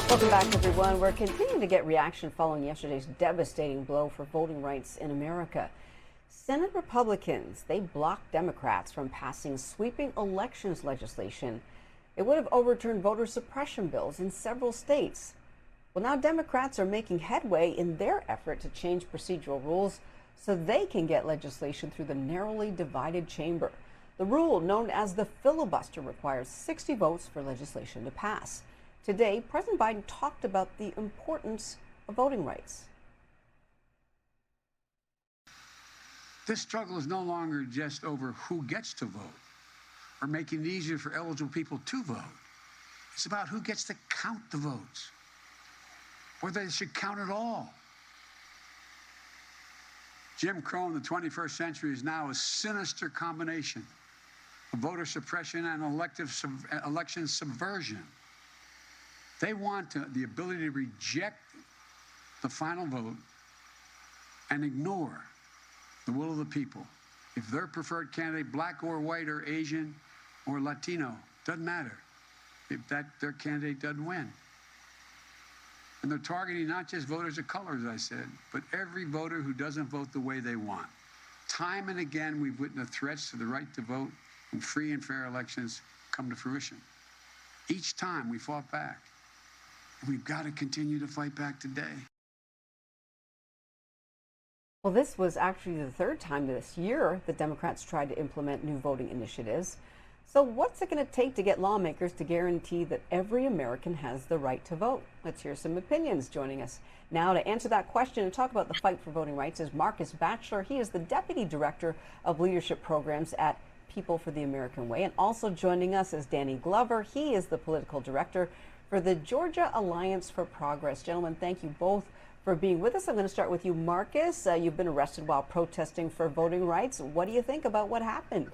Welcome back, everyone. We're continuing to get reaction following yesterday's devastating blow for voting rights in America. Senate Republicans, they blocked Democrats from passing sweeping elections legislation. It would have overturned voter suppression bills in several states. Well, now Democrats are making headway in their effort to change procedural rules so they can get legislation through the narrowly divided chamber. The rule, known as the filibuster, requires 60 votes for legislation to pass. Today, President Biden talked about the importance of voting rights. This struggle is no longer just over who gets to vote or making it easier for eligible people to vote. It's about who gets to count the votes, whether they should count at all. Jim Crow in the 21st century is now a sinister combination of voter suppression and election subversion. They want the ability to reject the final vote and ignore the will of the people. If their preferred candidate, black or white or Asian or Latino, doesn't matter if their candidate doesn't win. And they're targeting not just voters of color, as I said, but every voter who doesn't vote the way they want. Time and again, we've witnessed threats to the right to vote in free and fair elections come to fruition. Each time we fought back. We've got to continue to fight back today. Well, this was actually the third time this year the Democrats tried to implement new voting initiatives. So what's it going to take to get lawmakers to guarantee that every American has the right to vote? Let's hear some opinions. Joining us now to answer that question and talk about the fight for voting rights is Markus Batchelor. He is the Deputy Director of Leadership Programs at People for the American Way. And also joining us is Danny Glover. He is the Political Director for the Georgia Alliance for Progress. Gentlemen, thank you both for being with us. I'm going to start with you, Markus. You've been arrested while protesting for voting rights. What do you think about what happened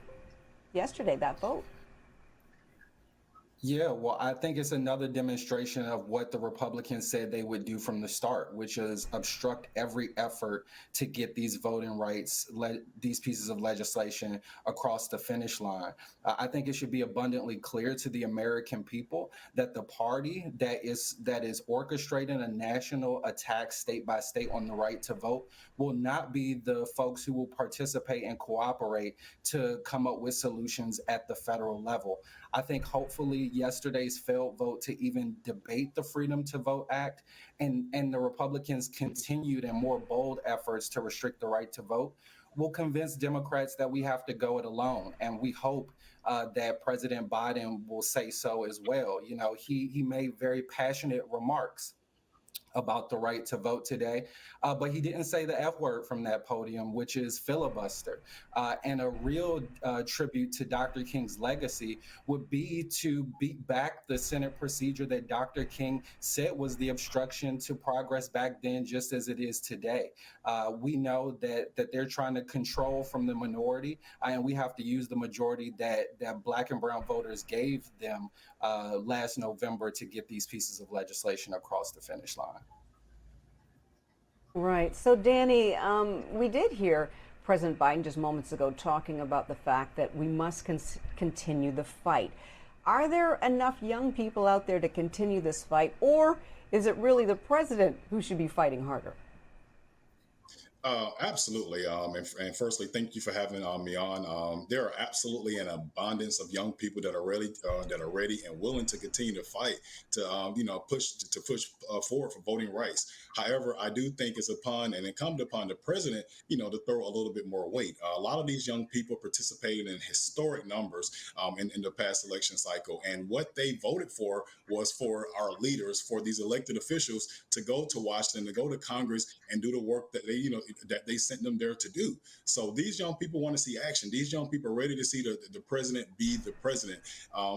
yesterday, that vote? Yeah, well, I think it's another demonstration of what the Republicans said they would do from the start, which is obstruct every effort to get these voting rights, these pieces of legislation across the finish line. I think it should be abundantly clear to the American people that the party that is orchestrating a national attack state by state on the right to vote will not be the folks who will participate and cooperate to come up with solutions at the federal level. I think hopefully yesterday's failed vote to even debate the Freedom to Vote Act and the Republicans' continued and more bold efforts to restrict the right to vote will convince Democrats that we have to go it alone. And we hope that President Biden will say so as well. You know, he made very passionate remarks about the right to vote today, but he didn't say the F word from that podium, which is filibuster. And a real tribute to Dr. King's legacy would be to beat back the Senate procedure that Dr. King said was the obstruction to progress back then, just as it is today. We know that they're trying to control from the minority, and we have to use the majority that Black and brown voters gave them last November to get these pieces of legislation across the finish line. Right. So, Danny, we did hear President Biden just moments ago talking about the fact that we must continue the fight. Are there enough young people out there to continue this fight, or is it really the president who should be fighting harder? Absolutely. And firstly, thank you for having me on. There are absolutely an abundance of young people that are ready and willing to continue to fight to push forward for voting rights. However, I do think it's incumbent upon the president, to throw a little bit more weight. A lot of these young people participated in historic numbers in the past election cycle, and what they voted for was for our leaders, for these elected officials to go to Washington, to go to Congress, and do the work that they sent them there to do. So these young people want to see action. These young people are ready to see the president be the president.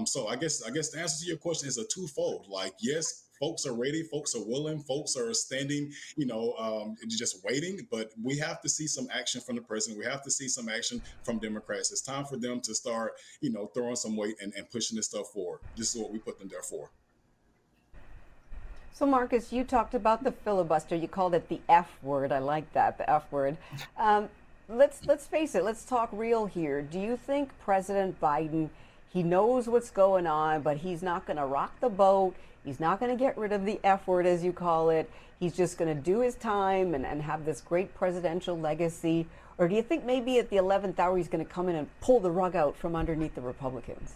So I guess the answer to your question is a twofold. Like, yes, folks are ready, folks are willing, folks are standing, just waiting. But we have to see some action from the president. We have to see some action from Democrats. It's time for them to start, throwing some weight and pushing this stuff forward. This is what we put them there for. So, Markus, you talked about the filibuster. You called it the F word. I like that, the F word. Let's face it. Let's talk real here. Do you think President Biden He knows what's going on, but he's not going to rock the boat. He's not going to get rid of the F word, as you call it. He's just going to do his time and have this great presidential legacy? Or do you think maybe at the 11th hour he's going to come in and pull the rug out from underneath the Republicans?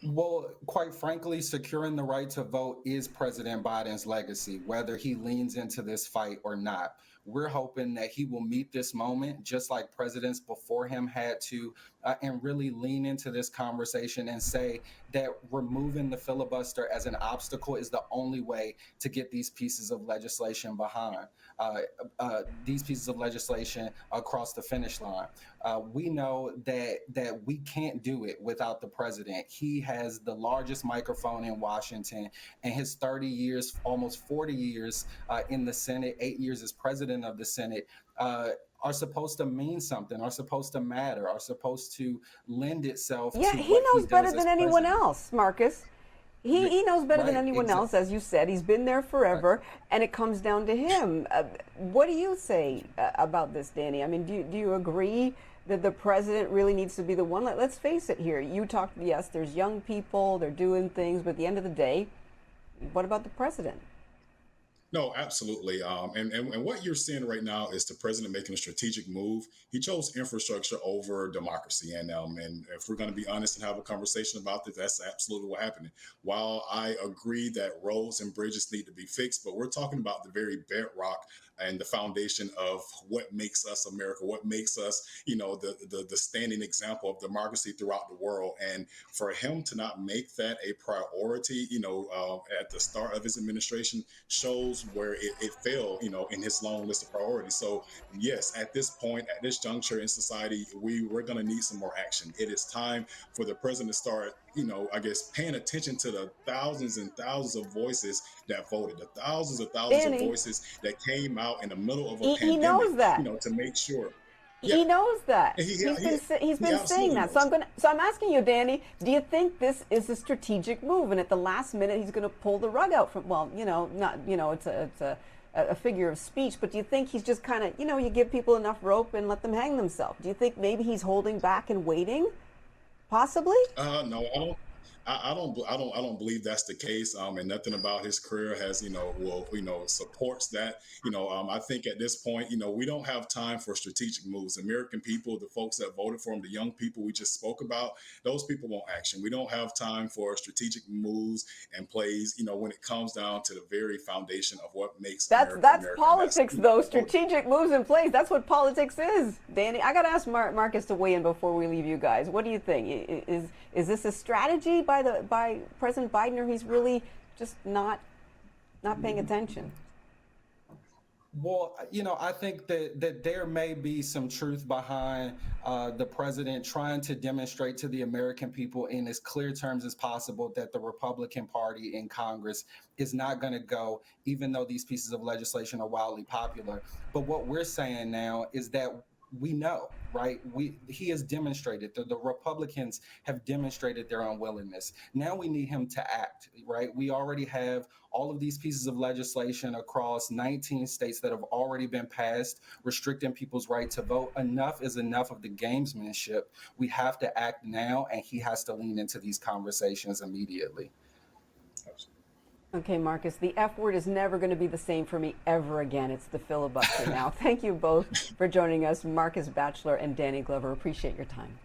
Well, quite frankly, securing the right to vote is President Biden's legacy, whether he leans into this fight or not. We're hoping that he will meet this moment just like presidents before him had to, and really lean into this conversation and say that removing the filibuster as an obstacle is the only way to get these pieces of legislation these pieces of legislation across the finish line. We know that we can't do it without the president. He has the largest microphone in Washington, and his 30 years, almost 40 years in the Senate, 8 years as president of the Senate, are supposed to mean something, are supposed to matter, are supposed to lend itself Yeah, to he what knows he better does than as anyone president. else, Marcus. He knows better than Right, anyone else, as you said. He's been there forever, and it comes down to him. What do you say about this, Danny? I mean, do you agree that the president really needs to be the one? Let's face it here. You talked, yes, there's young people, they're doing things, but at the end of the day, what about the president? No, absolutely. And what you're seeing right now is the president making a strategic move. He chose infrastructure over democracy. And if we're going to be honest and have a conversation about this, that's absolutely what happened. While I agree that roads and bridges need to be fixed, but we're talking about the very bedrock and the foundation of what makes us America, what makes us, the standing example of democracy throughout the world. And for him to not make that a priority, at the start of his administration shows where it fell, in his long list of priorities. So yes, at this point, at this juncture in society, we're going to need some more action. It is time for the president to start, I guess, paying attention to the thousands and thousands of voices that voted, the thousands and thousands of Danny, voices that came out in the middle of a he pandemic, knows that. to make sure. Yeah, He knows that. and He's he been saying absolutely that. So knows. I'm asking you, Danny, do you think this is a strategic move, and at the last minute he's going to pull the rug out from? Well, not it's a figure of speech, but do you think he's just kind of you give people enough rope and let them hang themselves? Do you think maybe he's holding back and waiting, possibly? No, I don't. I don't believe that's the case. And nothing about his career has, supports that. I think at this point, we don't have time for strategic moves. American people, the folks that voted for him, the young people we just spoke about, those people want action. We don't have time for strategic moves and plays. When it comes down to the very foundation of what makes That's America that's America. politics, though. Voting. Strategic moves in place. That's what politics is, Danny. I got to ask Marcus to weigh in before we leave you guys. What do you think? Is this a strategy by President Biden, or he's really just not paying attention? Well, I think that there may be some truth behind the president trying to demonstrate to the American people in as clear terms as possible that the Republican Party in Congress is not going to go, even though these pieces of legislation are wildly popular. But what we're saying now is that we know, right? He has demonstrated that the Republicans have demonstrated their unwillingness. Now we need him to act, right? We already have all of these pieces of legislation across 19 states that have already been passed, restricting people's right to vote. Enough is enough of the gamesmanship. We have to act now, and he has to lean into these conversations immediately. Okay, Marcus, the F word is never going to be the same for me ever again. It's the filibuster now. Thank you both for joining us, Marcus Batchelor and Danny Glover. Appreciate your time.